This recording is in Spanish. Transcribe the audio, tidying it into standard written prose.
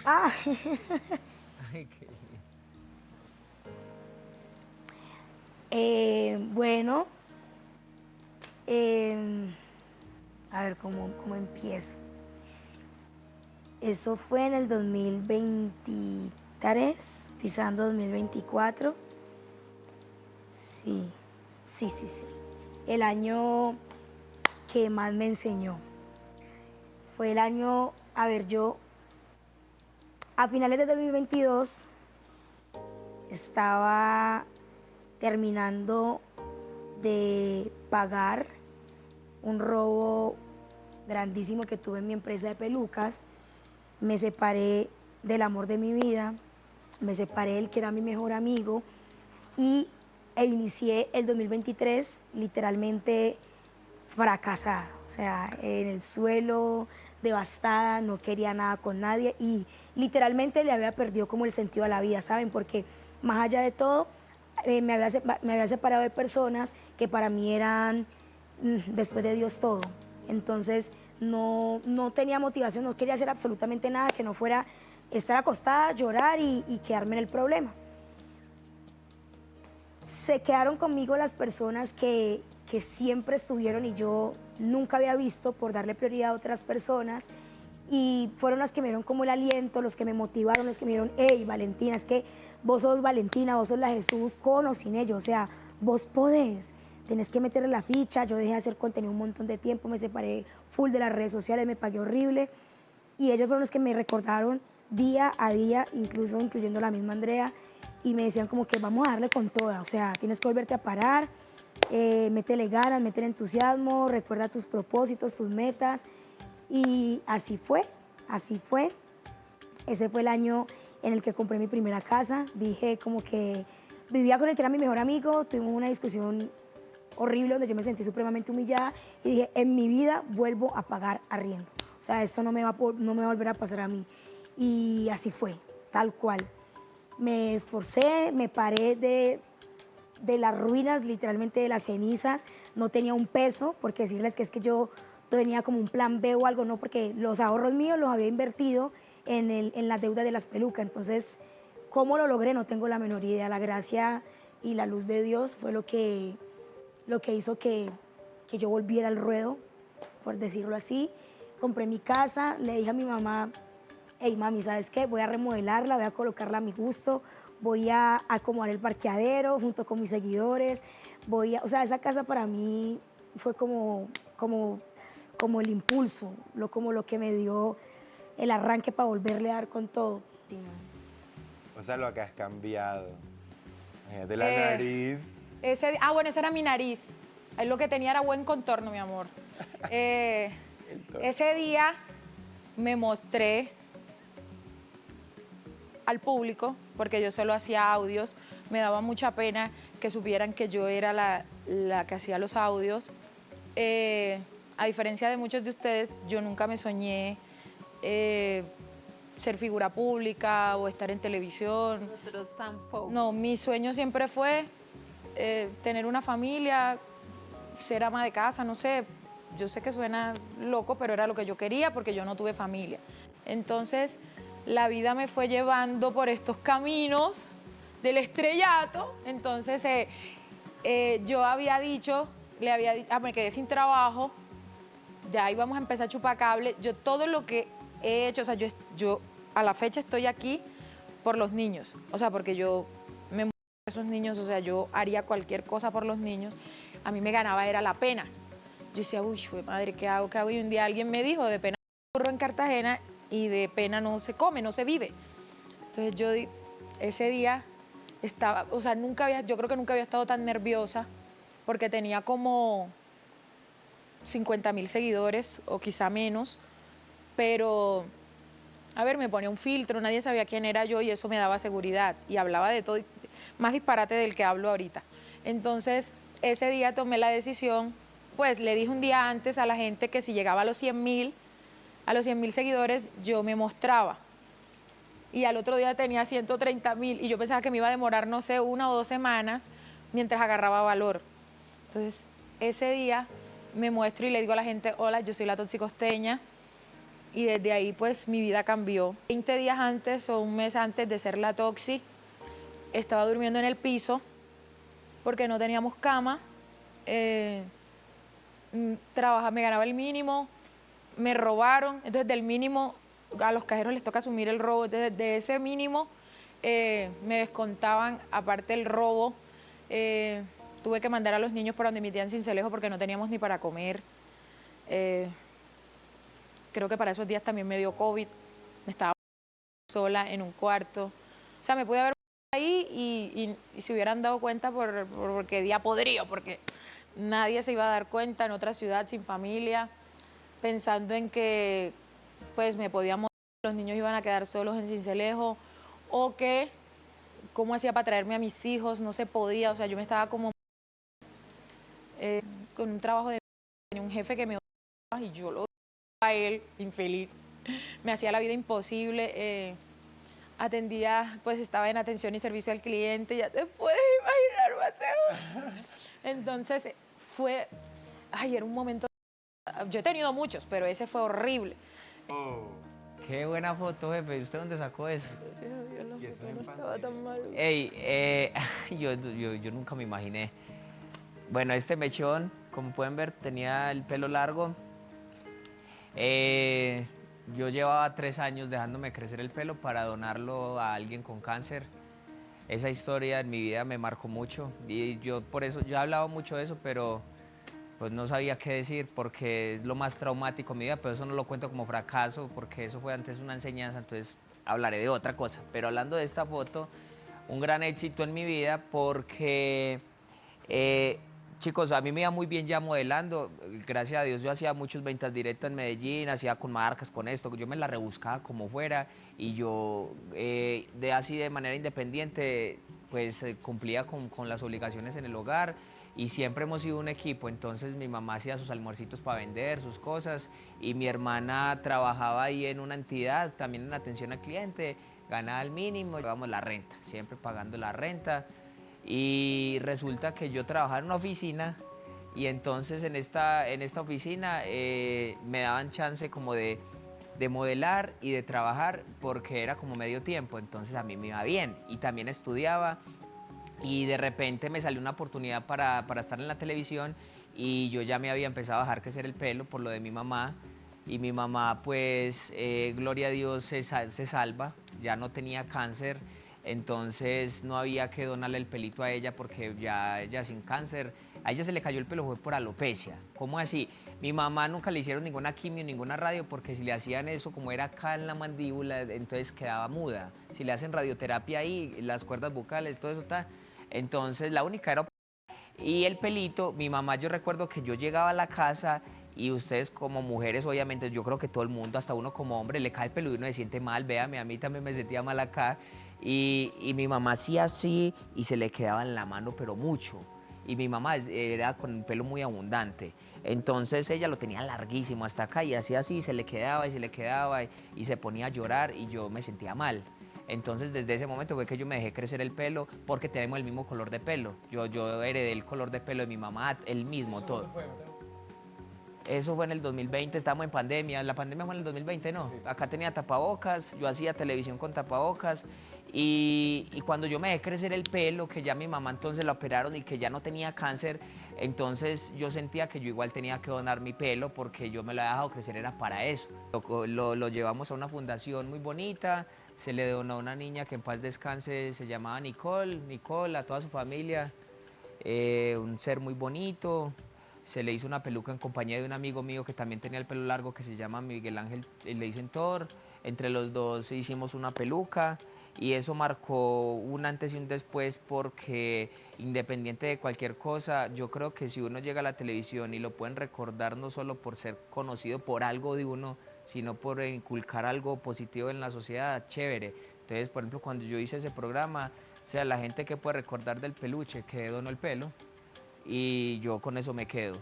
Ah, Ay, qué bueno, eh, a ver cómo empiezo. Eso fue en el 2023, pisando 2024. Sí, sí. El año que más me enseñó. Fue el año, a ver, yo a finales de 2022 estaba terminando de pagar un robo grandísimo que tuve en mi empresa de pelucas. Me separé del amor de mi vida, me separé del que era mi mejor amigo y, inicié el 2023 literalmente fracasada, o sea, en el suelo, devastada, no quería nada con nadie y literalmente le había perdido como el sentido a la vida, ¿saben? Porque más allá de todo, me había separado de personas que para mí eran, después de Dios, todo. Entonces no tenía motivación, no quería hacer absolutamente nada que no fuera estar acostada, llorar y quedarme en el problema. Se quedaron conmigo las personas que siempre estuvieron y yo nunca había visto por darle prioridad a otras personas, y fueron las que me dieron como el aliento, los que me motivaron, los que me dijeron: hey, Valentina, es que vos sos Valentina, vos sos la Jesús, con o sin ellos, o sea, vos podés, tenés que meterle la ficha. Yo dejé de hacer contenido un montón de tiempo, me separé full de las redes sociales, me pagué horrible, y ellos fueron los que me recordaron día a día, incluyendo la misma Andrea, y me decían como que vamos a darle con toda, o sea, tienes que volverte a parar, métele ganas, métele entusiasmo, recuerda tus propósitos, tus metas, y así fue, así fue. Ese fue el año en el que compré mi primera casa. Dije como que vivía con el que era mi mejor amigo, tuvimos una discusión horrible donde yo me sentí supremamente humillada y dije: en mi vida vuelvo a pagar arriendo. O sea, esto no me va a volver a pasar a mí. Y así fue, tal cual. Me esforcé, me paré de las ruinas, literalmente de las cenizas. No tenía un peso, porque decirles que es que yo tenía como un plan B o algo, no, porque los ahorros míos los había invertido en la deuda de las pelucas. Entonces, ¿cómo lo logré? No tengo la menor idea. La gracia y la luz de Dios fue lo que hizo que yo volviera al ruedo, por decirlo así. Compré mi casa, le dije a mi mamá: hey, mami, ¿sabes qué? Voy a remodelarla, voy a colocarla a mi gusto, voy a acomodar el parqueadero junto con mis seguidores, o sea, esa casa para mí fue como el impulso, como lo que me dio el arranque para volverle a dar con todo. Sí, O sea, lo que has cambiado. Imagínate la Eh, nariz. bueno, esa era mi nariz. Ahí lo que tenía era buen contorno, mi amor. Ese día me mostré al público, porque yo solo hacía audios. Me daba mucha pena que supieran que yo era la que hacía los audios. A diferencia de muchos de ustedes, yo nunca me soñé ser figura pública o estar en televisión. Nosotros tampoco. No, mi sueño siempre fue tener una familia, ser ama de casa, no sé. Yo sé que suena loco, pero era lo que yo quería porque yo no tuve familia. Entonces, la vida me fue llevando por estos caminos del estrellato. Entonces, yo había dicho, me quedé sin trabajo, ya íbamos a empezar a chupar cable. Yo todo lo que he hecho, o sea, yo a la fecha estoy aquí por los niños, o sea, porque yo me muero por esos niños, o sea, yo haría cualquier cosa por los niños. A mí me ganaba era la pena. Yo decía: uy, madre, ¿qué hago? ¿Qué hago? Y un día alguien me dijo: de pena burro en Cartagena y de pena no se come, no se vive. Entonces yo ese día estaba, o sea, yo creo que nunca había estado tan nerviosa porque tenía como 50.000 seguidores o quizá menos, pero a ver, me ponía un filtro, nadie sabía quién era yo y eso me daba seguridad y hablaba de todo, más disparate del que hablo ahorita. Entonces, ese día tomé la decisión, pues le dije un día antes a la gente que si llegaba a los 100.000 seguidores, yo me mostraba. Y al otro día tenía 130.000 y yo pensaba que me iba a demorar, no sé, 1 o 2 semanas mientras agarraba valor. Entonces, ese día me muestro y le digo a la gente: hola, yo soy la toxicosteña y desde ahí pues mi vida cambió. 20 días antes o un mes antes de ser la toxi, estaba durmiendo en el piso porque no teníamos cama, me ganaba el mínimo, me robaron, entonces del mínimo a los cajeros les toca asumir el robo, entonces de ese mínimo me descontaban aparte el robo, tuve que mandar a los niños para donde mi tía en Sincelejo porque no teníamos ni para comer. Creo que para esos días también me dio COVID, me estaba sola en un cuarto, o sea, me pude haber ahí y se hubieran dado cuenta porque día podrido, porque nadie se iba a dar cuenta en otra ciudad sin familia, pensando en que pues me podía morir, los niños iban a quedar solos en Sincelejo, o que cómo hacía para traerme a mis hijos, no se podía, o sea, yo me estaba como con un trabajo de tenía un jefe que me odiaba y yo lo odiaba a él, infeliz, me hacía la vida imposible, atendía, pues estaba en atención y servicio al cliente, ya te puedes imaginar, Mateo. Entonces era un momento, yo he tenido muchos, pero ese fue horrible. Qué buena foto, jefe. ¿Usted dónde sacó eso? Gracias a Dios, la foto no estaba tan mal. Ey, yo nunca me imaginé. Bueno, este mechón, como pueden ver, tenía el pelo largo. Yo llevaba 3 años dejándome crecer el pelo para donarlo a alguien con cáncer. Esa historia en mi vida me marcó mucho y yo por eso, yo he hablado mucho de eso, pero pues no sabía qué decir porque es lo más traumático en mi vida, pero eso no lo cuento como fracaso porque eso fue antes una enseñanza, entonces hablaré de otra cosa. Pero hablando de esta foto, un gran éxito en mi vida porque, chicos, a mí me iba muy bien ya modelando, gracias a Dios yo hacía muchos ventas directas en Medellín, hacía con marcas, con esto, yo me la rebuscaba como fuera y yo así de manera independiente pues cumplía con las obligaciones en el hogar. Y siempre hemos sido un equipo, entonces mi mamá hacía sus almuercitos para vender, sus cosas, y mi hermana trabajaba ahí en una entidad, también en atención al cliente, ganaba el mínimo, llevábamos la renta, siempre pagando la renta. Y resulta que yo trabajaba en una oficina, y entonces en esta oficina me daban chance como de modelar y de trabajar, porque era como medio tiempo, entonces a mí me iba bien, y también estudiaba. Y de repente me salió una oportunidad para estar en la televisión y yo ya me había empezado a dejar crecer el pelo por lo de mi mamá. Y mi mamá, pues, gloria a Dios, se salva, ya no tenía cáncer, entonces no había que donarle el pelito a ella porque ya sin cáncer, a ella se le cayó el pelo fue por alopecia. ¿Cómo así? Mi mamá nunca le hicieron ninguna quimio, ninguna radio, porque si le hacían eso, como era acá en la mandíbula, entonces quedaba muda. Si le hacen radioterapia ahí, las cuerdas vocales, todo eso está. Entonces la única era... Y el pelito, mi mamá, yo recuerdo que yo llegaba a la casa y ustedes como mujeres, obviamente, yo creo que todo el mundo, hasta uno como hombre, le cae el pelo y uno se siente mal, véame, a mí también me sentía mal acá. Y mi mamá hacía así y se le quedaba en la mano, pero mucho. Y mi mamá era con el pelo muy abundante. Entonces ella lo tenía larguísimo hasta acá y hacía así, se le quedaba y se le quedaba y se ponía a llorar y yo me sentía mal. Entonces desde ese momento fue que yo me dejé crecer el pelo porque tenemos el mismo color de pelo. Yo heredé el color de pelo de mi mamá, el mismo, todo. Eso fue en el 2020, estábamos en pandemia, la pandemia fue en el 2020, ¿no? Sí. Acá tenía tapabocas, yo hacía televisión con tapabocas y cuando yo me dejé crecer el pelo, que ya mi mamá entonces la operaron y que ya no tenía cáncer, entonces yo sentía que yo igual tenía que donar mi pelo porque yo me lo había dejado crecer, era para eso. Lo llevamos a una fundación muy bonita, se le donó a una niña que en paz descanse, se llamaba Nicole, a toda su familia, un ser muy bonito. Se le hizo una peluca en compañía de un amigo mío que también tenía el pelo largo, que se llama Miguel Ángel, le dicen Thor. Entre los dos hicimos una peluca y eso marcó un antes y un después porque independiente de cualquier cosa, yo creo que si uno llega a la televisión y lo pueden recordar no solo por ser conocido por algo de uno, sino por inculcar algo positivo en la sociedad, chévere. Entonces, por ejemplo, cuando yo hice ese programa, o sea, la gente que puede recordar del peluche que donó el pelo, y yo con eso me quedo.